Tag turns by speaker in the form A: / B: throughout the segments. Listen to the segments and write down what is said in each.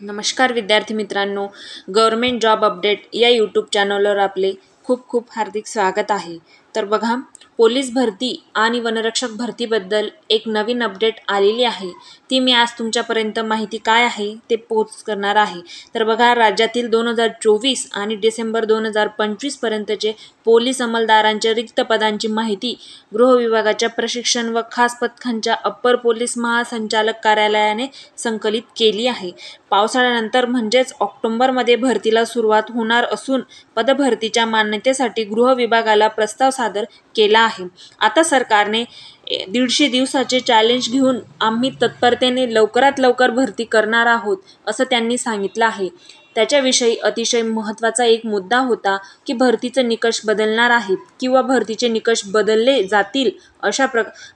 A: नमस्कार विद्यार्थी मित्रांनो, गव्हर्मेंट जॉब अपडेट या यूट्यूब चॅनलवर आपले खूप खूप हार्दिक स्वागत आहे. तर बघा, पोलीस भरती आणि वनरक्षक भरतीबद्दल एक नवीन अपडेट आलेली आहे. ती मी आज तुमच्यापर्यंत माहिती काय आहे ते पोस्ट करणार आहे. तर बघा, राज्यातील 2024 आणि डिसेंबर 2025 पर्यंतचे पोलीस अंमलदारांच्या रिक्त पदांची माहिती गृह विभागाच्या प्रशिक्षण व खास पथकांच्या अप्पर पोलीस महासंचालक कार्यालयाने संकलित केली आहे. पावसाळ्यानंतर म्हणजेच ऑक्टोबरमध्ये भरतीला सुरुवात होणार असून पदभरतीच्या मान्यतेसाठी गृह विभागाला प्रस्ताव सादर केला आहे. आता सरकारने 150 दिवसाचे चॅलेंज घेऊन आम्ही तत्परतेने लवकरात लवकर भरती करणार आहोत असं त्यांनी सांगितलं आहे. त्याच्याविषयी अतिशय महत्त्वाचा एक मुद्दा होता की भरतीचे निकष बदलणार आहेत किंवा भरतीचे निकष बदलले जातील अशा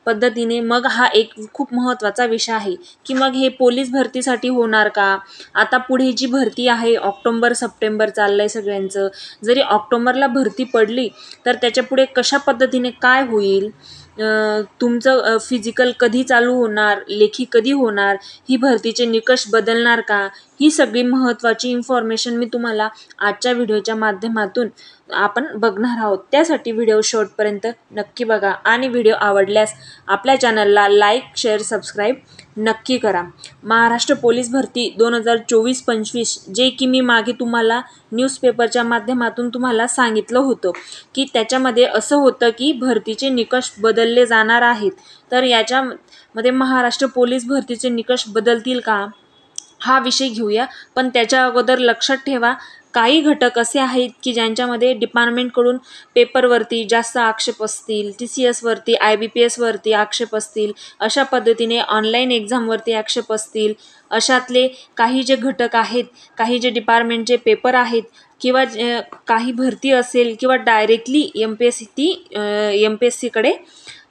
A: पद्धतीने. मग हा एक खूप महत्त्वाचा विषय आहे की मग हे पोलीस भरतीसाठी होणार का? आता पुढे जी भरती आहे, ऑक्टोबर सप्टेंबर चाललंय सगळ्यांचं, जरी ऑक्टोबरला भरती पडली तर त्याच्यापुढे कशा पद्धतीने काय होईल, तुमचं फिजिकल कधी चालू होणार, लेखी कधी होणार, ही भरतीचे निकष बदलणार का, ही सगळी महत्त्वाची इन्फॉर्मेशन मी तुम्हाला आजच्या व्हिडिओच्या माध्यमातून आपण बघणार आहोत. त्यासाठी व्हिडिओ शेवटपर्यंत नक्की बघा आणि व्हिडिओ आवडल्यास आपल्या चॅनलला लाईक, शेअर, सबस्क्राईब नक्की करा. महाराष्ट्र पोलीस भरती 2024-25 जे की मी मागे तुम्हाला न्यूजपेपरच्या माध्यमातून तुम्हाला सांगितलं होतं की त्याच्यामध्ये असं होतं की भरतीचे निकष बदलले जाणार आहेत. तर याच्यामध्ये महाराष्ट्र पोलीस भरतीचे निकष बदलतील का, हा विषय घेऊया. पण त्याच्या अगोदर लक्षात ठेवा, काही घटक असे आहेत की ज्यांच्यामध्ये डिपार्टमेंटकडून पेपरवरती जास्त आक्षेप असतील, TCSवरती, IBPSवरती आक्षेप असतील, अशा पद्धतीने ऑनलाईन एक्झामवरती आक्षेप असतील. अशातले काही जे घटक आहेत, काही जे डिपार्टमेंटचे पेपर आहेत किंवा काही भरती असेल किंवा डायरेक्टली MPSCकडे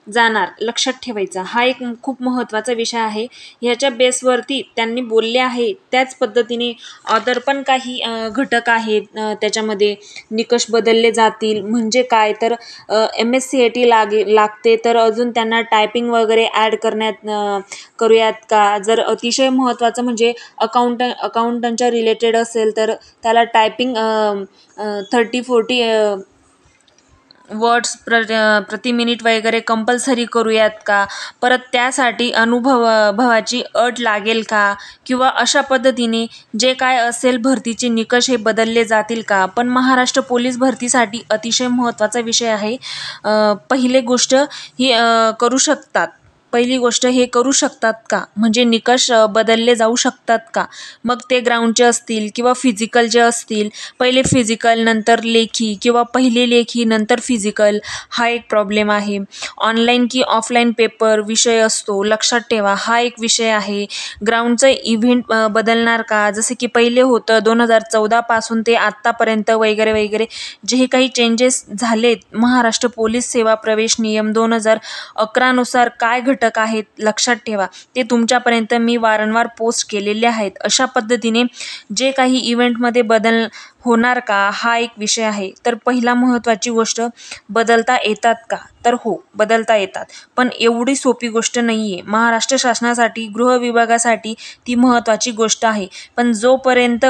A: जाणार, लक्षात ठेवायचा. हा एक खूप महत्त्वाचा विषय आहे. ह्याच्या बेसवरती त्यांनी बोलले आहे. त्याच पद्धतीने अदर पण काही घटक आहेत, त्याच्यामध्ये निकष बदलले जातील. म्हणजे काय तर MSCIT लागते, तर अजून त्यांना टायपिंग वगैरे ॲड करूयात का? जर अतिशय महत्त्वाचं म्हणजे अकाउंटंटच्या रिलेटेड असेल तर त्याला टायपिंग 30-40 वर्ड्स प्रति मिनिट वगैरे कंपल्सरी करूयात का? परत त्यासाठी अनुभवाची अट लागेल का? किंवा अशा पद्धतीने जे काय असेल भरतीचे निकष हे बदलले जातील का? पण महाराष्ट्र पोलीस भरतीसाठी अतिशय महत्त्वाचा विषय आहे. पहिली गोष्ट हे करू शकतात का, म्हणजे निकष बदलले जाऊ शकतात का? मग ते ग्राउंडचे असतील किंवा फिजिकल जे असतील, पहिले फिजिकल नंतर लेखी किंवा पहिले लेखी नंतर फिजिकल, हा एक प्रॉब्लेम आहे. ऑनलाईन की ऑफलाईन पेपर विषय असतो, लक्षात ठेवा, हा एक विषय आहे. ग्राउंडचं इव्हेंट बदलणार का? जसे की पहिले होतं 2014 पासून ते आत्तापर्यंत वगैरे वगैरे जे काही चेंजेस झालेत, महाराष्ट्र पोलीस सेवा प्रवेश नियम 2011 नुसार काय घटक आहेत लक्षात ठेवा. ते तुमच्यापर्यंत मी वारंवार पोस्ट केलेले आहेत. अशा पद्धतीने जे काही इव्हेंटमध्ये बदल होणार का, हा एक विषय आहे. तर पहिला महत्त्वाची गोष्ट, बदलता येतात का? तर हो, बदलता येतात. पण एवढी सोपी गोष्ट नाही आहे. महाराष्ट्र शासनासाठी, गृह विभागासाठी ती महत्त्वाची गोष्ट आहे. पण जोपर्यंत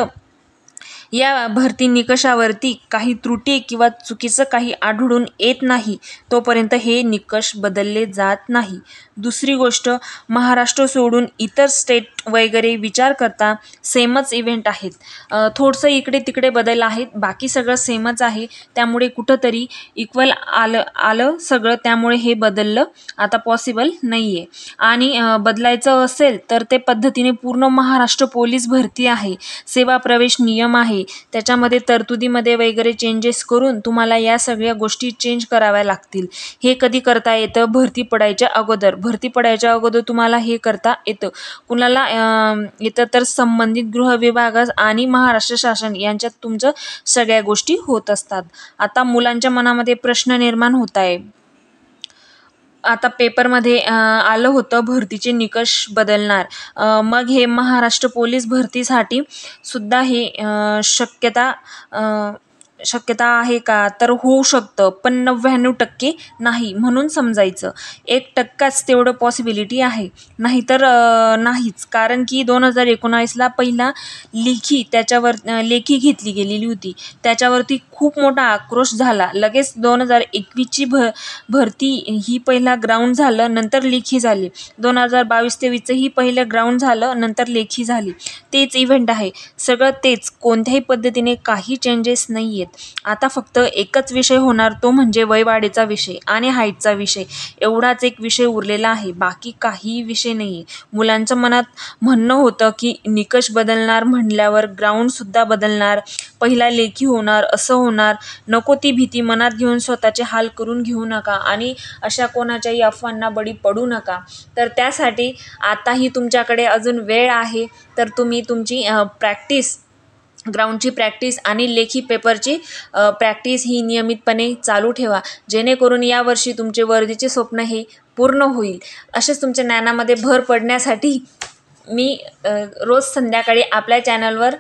A: या भरती निकषावरती काही त्रुटी किंवा चुकीचं काही आढळून येत नाही, तोपर्यंत हे निकष बदलले जात नाही. दुसरी गोष्ट, महाराष्ट्र सोडून इतर स्टेट वगैरे विचार करता सेमच इव्हेंट आहेत. थोडंसं इकडे तिकडे बदल आहेत, बाकी सगळं सेमच आहे. त्यामुळे कुठंतरी इक्वल आलं सगळं, त्यामुळे हे बदललं आता पॉसिबल नाही आहे. आणि बदलायचं असेल तर ते पद्धतीने पूर्ण महाराष्ट्र पोलीस भरती आहे, सेवा प्रवेश नियम आहे, त्याच्यामध्ये तरतुदीमध्ये वगैरे चेंजेस करून तुम्हाला या सगळ्या गोष्टी चेंज कराव्या लागतील. हे कधी करता येतं? भरती पडायच्या अगोदर तुम्हाला हे करता येतं. कुणाला येतं तर संबंधित गृह विभाग आणि महाराष्ट्र शासन यांच्यात तुमचं सगळ्या गोष्टी होत असतात. आता मुलांच्या मनामध्ये प्रश्न निर्माण होत आहे. आता पेपरमध्ये आलं होतं भरतीचे निकष बदलणार, मग हे महाराष्ट्र पोलीस भरतीसाठी सुद्धा हे शक्यता आहे का, तर होऊ शकतं, पण 99% नाही म्हणून समजायचं. 1% तेवढं पॉसिबिलिटी आहे, नाहीतर नाहीच. कारण की 2019ला पहिला लेखी घेतली गेलेली होती, त्याच्यावरती खूप मोठा आक्रोश झाला. लगेच 2021ची भरती ही पहिला ग्राउंड झालं, नंतर लेखी झाली. 2022-23चं ही पहिलं ग्राउंड झालं, नंतर लेखी झाली. तेच इव्हेंट आहे, सगळं तेच, कोणत्याही पद्धतीने काही चेंजेस नाही आहेत. आता फक्त एकच विषय होणार, तो म्हणजे वयवाढीचा विषय आणि हाईटचा विषय. एवढाच एक विषय उरलेला आहे, बाकी काही विषय नाही आहे. मुलांच्या मनात म्हणणं होतं की निकष बदलणार म्हणल्यावर ग्राउंडसुद्धा बदलणार, पहिला लेखी होणार, असं होणार. नको ती भीती मनात घेऊन स्वतःचे हाल करून घेऊ नका आणि अशा कोणाच्याही अफवांना बळी पडू नका. तर त्यासाठी आताही तुमच्याकडे अजून वेळ आहे, तर तुम्ही तुमची ग्राउंडची प्रॅक्टिस आणि लेखी पेपरची प्रॅक्टिस ही नियमितपणे चालू ठेवा, जेणेकरून यावर्षी तुमचे वर्दीचे स्वप्न हे पूर्ण होईल. असेच तुमच्या ज्ञानामध्ये भर पडण्यासाठी मी रोज संध्याकाळी आपल्या चॅनलवर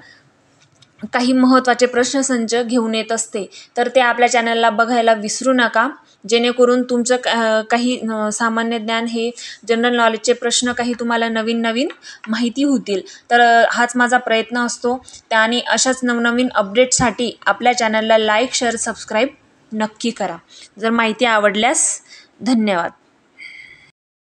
A: काही महत्त्वाचे प्रश्नसंच घेऊन येत असते, तर ते आपल्या चॅनलला बघायला विसरू नका, जेणेकरून तुमचं काही सामान्य ज्ञान हे जनरल नॉलेजचे प्रश्न काही तुम्हाला नवीन नवीन माहिती होतील. तर हाच माझा प्रयत्न असतो. आणि अशाच नवनवीन अपडेटसाठी आपल्या चॅनलला लाईक, शेअर, सबस्क्राईब नक्की करा. जर माहिती आवडल्यास धन्यवाद.